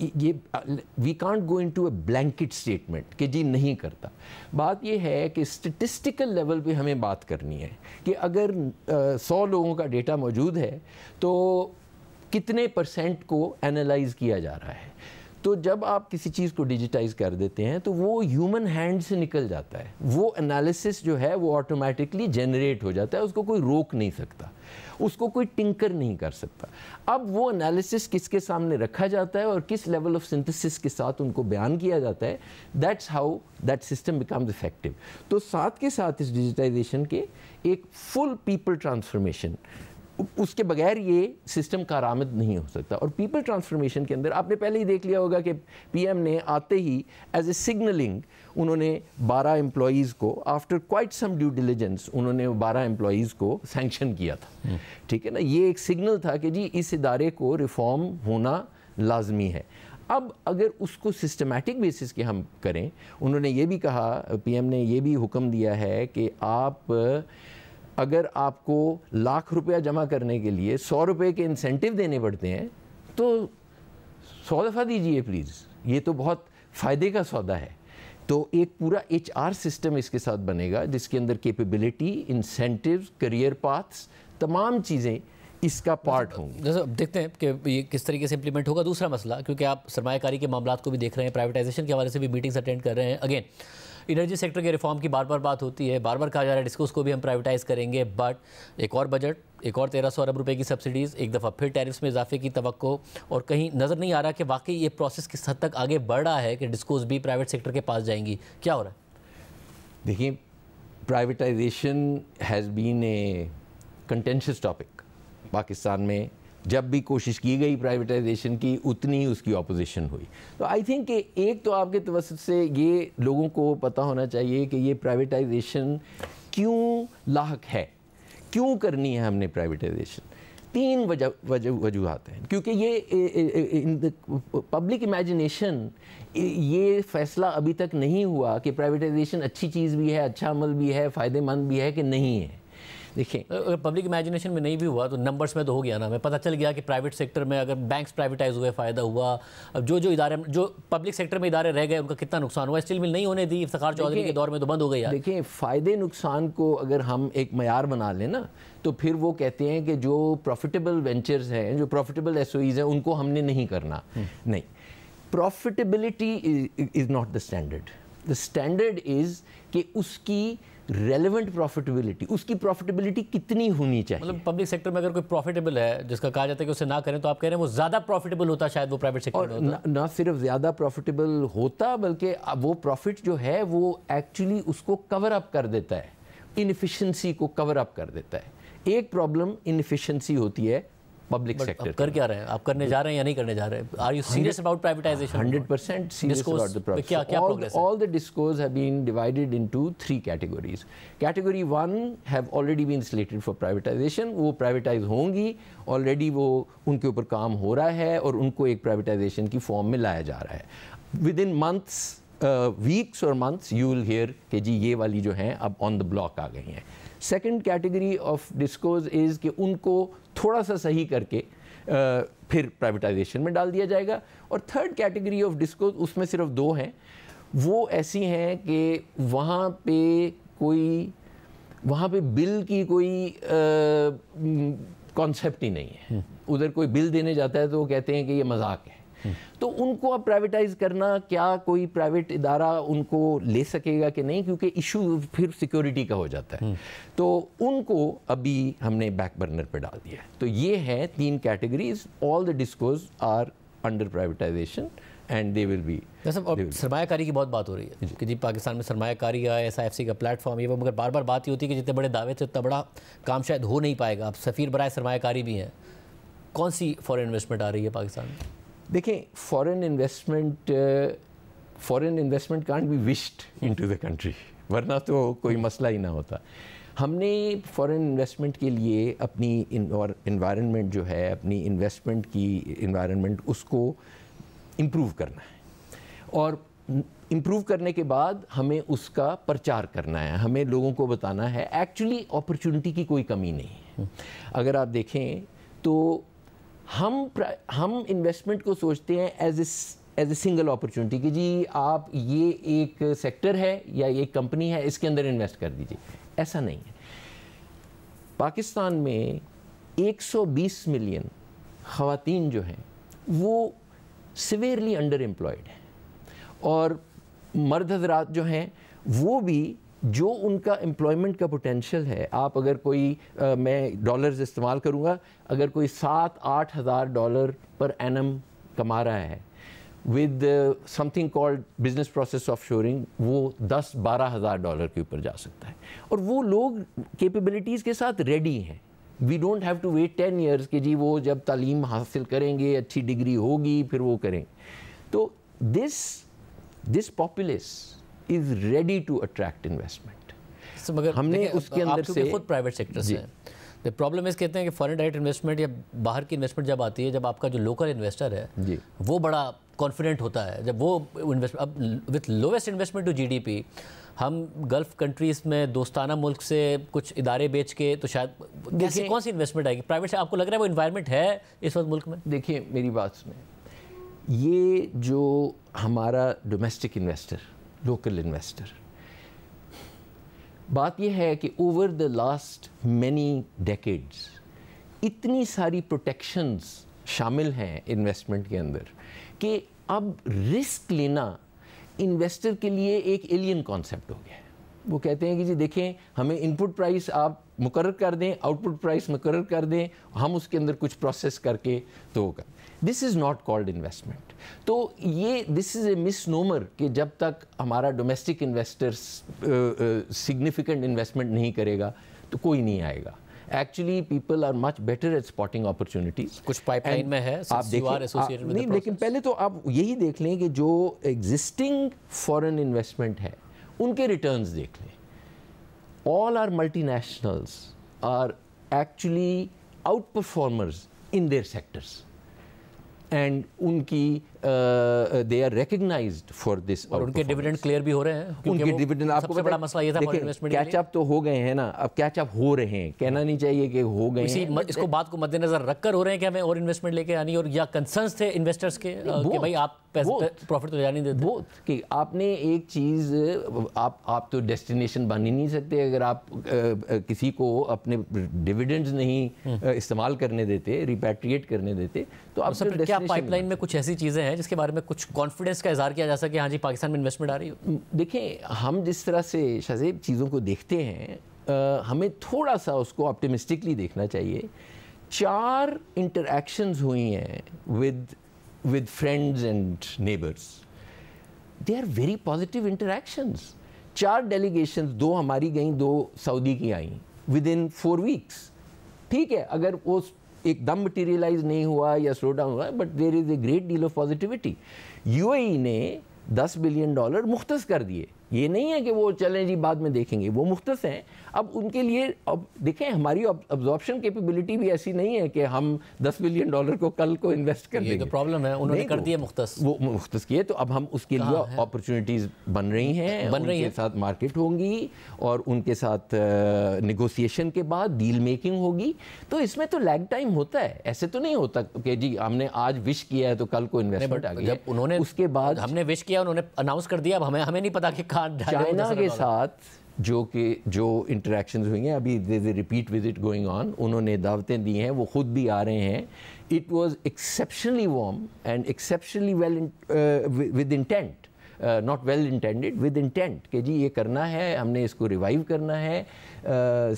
یہ we can't go into a blanket statement کہ جی نہیں کرتا. بات یہ ہے کہ اسٹیٹسٹیکل لیول پہ ہمیں بات کرنی ہے کہ اگر 100 لوگوں کا ڈیٹا موجود ہے تو کتنے % کو انالائز کیا جا رہا ہے. تو جب آپ کسی چیز کو ڈیجیٹائز کر دیتے ہیں تو وہ ہیومن ہینڈ سے نکل جاتا ہے, وہ انالیسس جو ہے وہ آٹومیٹکلی جنریٹ ہو جاتا ہے, اس کو کوئی روک نہیں سکتا, اس کو کوئی ٹنکر نہیں کر سکتا. اب وہ انالیسس کس کے سامنے رکھا جاتا ہے اور کس لیول آف سنتھسس کے ساتھ ان کو بیان کیا جاتا ہے, that's how that system becomes effective. تو ساتھ کے ساتھ اس ڈیجیٹائزیشن کے ایک فل پیپل ٹرانسفارمیشن, اس کے بغیر یہ سسٹم کارآمد نہیں ہو سکتا. اور پیپل ٹرانسفارمیشن کے اندر آپ نے پہلے ہی دیکھ لیا ہوگا کہ پی ایم نے آتے ہی ایز اے سگنلنگ انہوں نے 12 امپلائیز کو after quite some due diligence انہوں نے 12 امپلائیز کو سینکشن کیا تھا. ٹھیک ہے نا, یہ ایک سگنل تھا کہ جی اس ادارے کو ریفارم ہونا لازمی ہے. اب اگر اس کو سسٹمیٹک بیسس کے ہم کریں, انہوں نے یہ بھی کہا, پی ایم نے یہ بھی حکم دیا ہے کہ آپ اگر آپ کو ₹1,00,000 جمع کرنے کے لیے ₹100 کے انسینٹیو دینے پڑتے ہیں تو 100 دفعہ دیجئے پلیز, یہ تو بہت فائدے کا سودا ہے. تو ایک پورا HR سسٹم اس کے ساتھ بنے گا جس کے اندر کیپیبلٹی, انسینٹیوز, کریئر پاتھس, تمام چیزیں اس کا پارٹ ہوں گی. جیسے دیکھتے ہیں کہ یہ کس طریقے سے امپلیمنٹ ہوگا. دوسرا مسئلہ, کیونکہ آپ سرمایہ کاری کے معاملات کو بھی دیکھ رہے ہیں, پرائیویٹائزیشن کے حوالے سے بھی میٹنگز اٹینڈ کر رہے ہیں. اگین انرجی سیکٹر کے ریفارم کی بار بار بات ہوتی ہے, بار بار کہا جا رہا ہے ڈسکوز کو بھی ہم پرائیویٹائز کریں گے, بٹ ایک اور بجٹ, ایک اور 1300 ارب روپے کی سبسڈیز, ایک دفعہ پھر ٹیرفس میں اضافے کی توقع, اور کہیں نظر نہیں آ رہا کہ واقعی یہ پروسیس کس حد تک آگے بڑھ رہا ہے کہ ڈسکوز بھی پرائیویٹ سیکٹر کے پاس جائیں گی. کیا ہو رہا ہے؟ دیکھیں, privatization has been a contentious topic Pakistan میں. جب بھی کوشش کی گئی پرائیویٹائزیشن کی اتنی ہی اس کی اپوزیشن ہوئی. تو آئی تھنک کہ ایک تو آپ کے توسط سے یہ لوگوں کو پتہ ہونا چاہیے کہ یہ پرائیویٹائزیشن کیوں لاحق ہے, کیوں کرنی ہے ہم نے پرائیویٹائزیشن. 3 وجوہات ہیں. کیونکہ یہ پبلک امیجنیشن, یہ فیصلہ ابھی تک نہیں ہوا کہ پرائیویٹائزیشن اچھی چیز بھی ہے, اچھا عمل بھی ہے, فائدہ مند بھی ہے کہ نہیں ہے. دیکھیں, اگر پبلک امیجنیشن میں نہیں بھی ہوا تو نمبرز میں تو ہو گیا نا. ہمیں پتہ چل گیا کہ پرائیویٹ سیکٹر میں اگر بینکس پرائیویٹائز ہوئے فائدہ ہوا, اب جو ادارے, جو پبلک سیکٹر میں ادارے رہ گئے ان کا کتنا نقصان ہوا. اسٹیل مل نہیں ہونے دی, افتخار چودھری کے دور میں تو بند ہو گئی. دیکھیں, فائدے نقصان کو اگر ہم ایک معیار بنا لیں نا تو پھر وہ کہتے ہیں کہ جو پروفیٹیبل وینچرز ہیں, جو پروفیٹیبل SOEs ہیں, ان کو ہم نے نہیں کرنا. نہیں, profitability is not the standard. The standard is کہ اس کی ریلیونٹ پروفیٹیبلٹی, اس کی پروفیٹیبلٹی کتنی ہونی چاہیے. مطلب پبلک سیکٹر میں اگر کوئی پروفیٹیبل ہے جس کا کہا جاتا ہے کہ اسے نہ کریں, تو آپ کہہ رہے ہیں وہ زیادہ پروفیٹیبل ہوتا شاید وہ پرائیویٹ سیکٹر میں ہوتا. نہ صرف زیادہ پروفیٹیبل ہوتا بلکہ وہ پروفٹ جو ہے وہ ایکچولی اس کو کور اپ کر دیتا ہے, انفیشنسی کو کور اپ کر دیتا ہے. ایک پرابلم انفیشنسی ہوتی ہے پبلک سیکٹر. کر کیا رہے ہیں آپ؟ کرنے جا رہے ہیں یا نہیں کرنے جا رہے ہیں؟ Are you serious about privatization? 100% serious about the process. کیا progress ہے؟ All the discos have been divided into 3 categories. Category 1 have already been slated for privatization. وہ privatized ہوں گی, already وہ ان کے اوپر کام ہو رہا ہے اور ان کو ایک privatization کی فارم میں لایا جا رہا ہے. Within months, weeks or months you will hear کہ جی یہ والی جو ہیں اب on the block آ گئی ہیں. سیکنڈ کیٹیگری آف ڈسکوز از کہ ان کو تھوڑا سا صحیح کر کے پھر پرائیویٹائزیشن میں ڈال دیا جائے گا. اور تھرڈ کیٹیگری آف ڈسکوز, اس میں صرف 2 ہیں, وہ ایسی ہیں کہ وہاں پہ بل کی کوئی کانسیپٹ ہی نہیں ہے. ادھر کوئی بل دینے جاتا ہے تو وہ کہتے ہیں کہ یہ مذاق ہے. تو ان کو اب پرائیویٹائز کرنا, کیا کوئی پرائیویٹ ادارہ ان کو لے سکے گا کہ نہیں, کیونکہ ایشو پھر سیکیورٹی کا ہو جاتا ہے. تو ان کو ابھی ہم نے بیک برنر پہ ڈال دیا. تو یہ ہیں 3 categories. All the discos are under privatisation and they will be. سرمایہ کاری کی بہت بات ہو رہی ہے کہ جی پاکستان میں سرمایہ کاری کا SIFC کا پلیٹ فارم, یہ وہ, مگر بار بار بات یہ ہوتی ہے کہ جتنے بڑے دعوے تھے اتنا بڑا کام شاید ہو نہیں پائے گا. آپ سفیر برائے سرمایہ کاری بھی ہیں, کون سی فورن انویسٹمنٹ آ رہی ہے پاکستان میں؟ دیکھیں, foreign investment can't be wished into the country, ورنہ تو کوئی مسئلہ ہی نہ ہوتا. ہم نے فورن انویسٹمنٹ کے لیے اپنی انوائرنمنٹ جو ہے, اپنی انویسٹمنٹ کی انوائرنمنٹ, اس کو امپروو کرنا ہے. اور امپروو کرنے کے بعد ہمیں اس کا پرچار کرنا ہے, ہمیں لوگوں کو بتانا ہے ایکچولی اپرچونٹی کی کوئی کمی نہیں ہے. اگر آپ دیکھیں تو ہم انویسٹمنٹ کو سوچتے ہیں ایز اے سنگل اپرچونٹی کہ جی آپ یہ ایک سیکٹر ہے یا ایک کمپنی ہے، اس کے اندر انویسٹ کر دیجیے. ایسا نہیں ہے. پاکستان میں 120 ملین خواتین جو ہیں وہ سیویئرلی انڈر امپلائڈ ہیں، اور مرد حضرات جو ہیں وہ بھی جو ان کا امپلائمنٹ کا پوٹینشیل ہے. آپ اگر کوئی میں ڈالرز استعمال کروں گا، اگر کوئی 7-8 ہزار ڈالر پر اینم کما رہا ہے with something called business process offshoring, وہ 10-12 ہزار ڈالر کے اوپر جا سکتا ہے. اور وہ لوگ کیپیبلٹیز کے ساتھ ریڈی ہیں. We don't have to wait 10 years کہ جی وہ جب تعلیم حاصل کریں گے، اچھی ڈگری ہوگی، پھر وہ کریں. تو this populace is ready to attract investment. مگر ہم نے اس کے اندر سے خود پرائیویٹ سیکٹر سے ہیں. پرابلم اس کہتے ہیں کہ فارن ڈائریکٹ انویسٹمنٹ یا باہر کی انویسٹمنٹ جب آتی ہے، جب آپ کا جو لوکل انویسٹر ہے وہ بڑا کانفیڈنٹ ہوتا ہے، جب وہ اب with lowest investment to G D P ہم گلف کنٹریز میں دوستانہ ملک سے کچھ ادارے بیچ کے، تو شاید کیسی کون سی انویسٹمنٹ آئے گی پرائیویٹ سے؟ آپ کو لگ رہا ہے وہ انوائرمنٹ ہے اس وقت ملک میں؟ دیکھیں میری بات سنیں، یہ جو ہمارا ڈومیسٹک انویسٹر، لوکل انویسٹر، بات یہ ہے کہ over the last many decades اتنی ساری پروٹیکشنز شامل ہیں انویسٹمنٹ کے اندر کہ اب رسک لینا انویسٹر کے لیے ایک ایلین کانسیپٹ ہو گیا ہے. وہ کہتے ہیں کہ جی دیکھیں ہمیں ان پٹ پرائس آپ مقرر کر دیں، آؤٹ پٹ پرائس مقرر کر دیں، ہم اس کے اندر کچھ پروسیس کر کے تو ہوگا. دس از ناٹ کالڈ انویسٹمنٹ. تو یہ دس از اے مس نومر کہ جب تک ہمارا ڈومیسٹک انویسٹر سگنیفیکنٹ انویسٹمنٹ نہیں کرے گا تو کوئی نہیں آئے گا. Actually people are much better at spotting opportunities. کچھ پائپ لائن میں ہے آپ دیکھیں نہیں، لیکن پہلے تو آپ یہی دیکھ لیں کہ جو ایگزسٹنگ فارن انویسٹمنٹ ہے ان کے ریٹرنز دیکھ لیں. All are multinationals are actually outperformers in their sectors, and ان کی they are recognized for this. اور ان کے ڈیویڈنڈ کلیئر بھی ہو رہے ہیں. ان کے ڈیویڈنڈ آپ کو بڑا مسئلہ یہ تھا انویسٹمنٹ، کیچ اپ تو ہو گئے ہیں نا، اب کیچ اپ ہو رہے ہیں، کہنا نہیں چاہیے کہ ہو گئے ہیں. اس کو بات کو مد نظر رکھ کر ہو رہے ہیں کہ ہمیں اور انویسٹمنٹ لے کے آنی، اور یا کنسرنس تھے انویسٹرز کے کہ بھائی آپ پروفٹ تو جا نہیں دیتے. وہ کہ آپ نے ایک چیز، آپ تو ڈیسٹینیشن بن ہی نہیں سکتے اگر آپ کسی کو اپنے ڈیویڈنڈز نہیں استعمال کرنے دیتے، ریپیٹریٹ کرنے دیتے. تو آپ کیا پائپ لائن میں کچھ ایسی چیزیں ہیں جس کے بارے میں کچھ کانفیڈنس کا اظہار کیا جا سکے ہاں جی پاکستان میں انویسٹمنٹ آ رہی ہو؟ دیکھیں ہم جس طرح سے شاذیب چیزوں کو دیکھتے ہیں، ہمیں تھوڑا سا اس کو آپٹیمسٹکلی دیکھنا چاہیے. 4 انٹریکشنز ہوئی ہیں with friends and neighbors. They are very positive interactions. 4 delegations، 2 ہماری گئیں، 2 سعودی کی آئیں within 4 weeks. ٹھیک ہے، اگر وہ ایک دم مٹیریلائز نہیں ہوا یا سلو ڈاؤن ہوا، but there is a great deal of positivity. UAE نے $10 بلین مختص کر دیے. یہ نہیں ہے کہ وہ چلیں جی بعد میں دیکھیں گے، وہ مختص ہیں. اب ان کے لیے اب دیکھیں ہماری ابزارپشن کیپیبلٹی بھی ایسی نہیں ہے کہ ہم $10 بلین کو کل کو انویسٹ کر دیں گے. یہ تو پرابلم ہے، انہوں نے کر دیا مختص، وہ مختص کیے. تو اب ہم اس کے لیے اپرچونیٹیز بن رہی ہیں، ان کے ساتھ مارکیٹ ہوں گی اور ان کے ساتھ نیگوسیشن کے بعد ڈیل میکنگ ہوگی. تو اس میں تو لیگ ٹائم ہوتا ہے، ایسے تو نہیں ہوتا کہ جی ہم نے آج وش کیا ہے تو کل کو انویسٹمنٹ آ گئی. جب انہوں نے اس کے بعد ہم نے وش کیا، انہوں نے اناؤنس کر دیا، اب ہمیں نہیں پتا کہ کہاں چائنا کے ساتھ جو انٹریکشنز ہوئی ہیں، ابھی ریپیٹ وزٹ گوئنگ آن، انہوں نے دعوتیں دی ہیں، وہ خود بھی آ رہے ہیں. It was exceptionally warm and exceptionally well with intent, not well intended, with intent کہ جی یہ کرنا ہے، ہم نے اس کو ریوائیو کرنا ہے.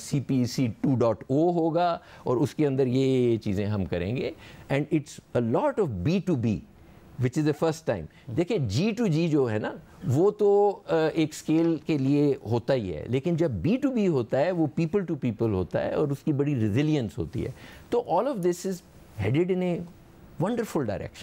CPEC 2.0 ہوگا اور اس کے اندر یہ چیزیں ہم کریں گے. And it's a lot of B2B which is the first time. دیکھیں G2G جو ہے نا وہ تو ایک اسکیل کے لیے ہوتا ہی ہے، لیکن جب B2B ہوتا ہے وہ پیپل ٹو پیپل ہوتا ہے اور اس کی بڑی ریزیلینس ہوتی ہے. تو all of this is headed in a wonderful direction.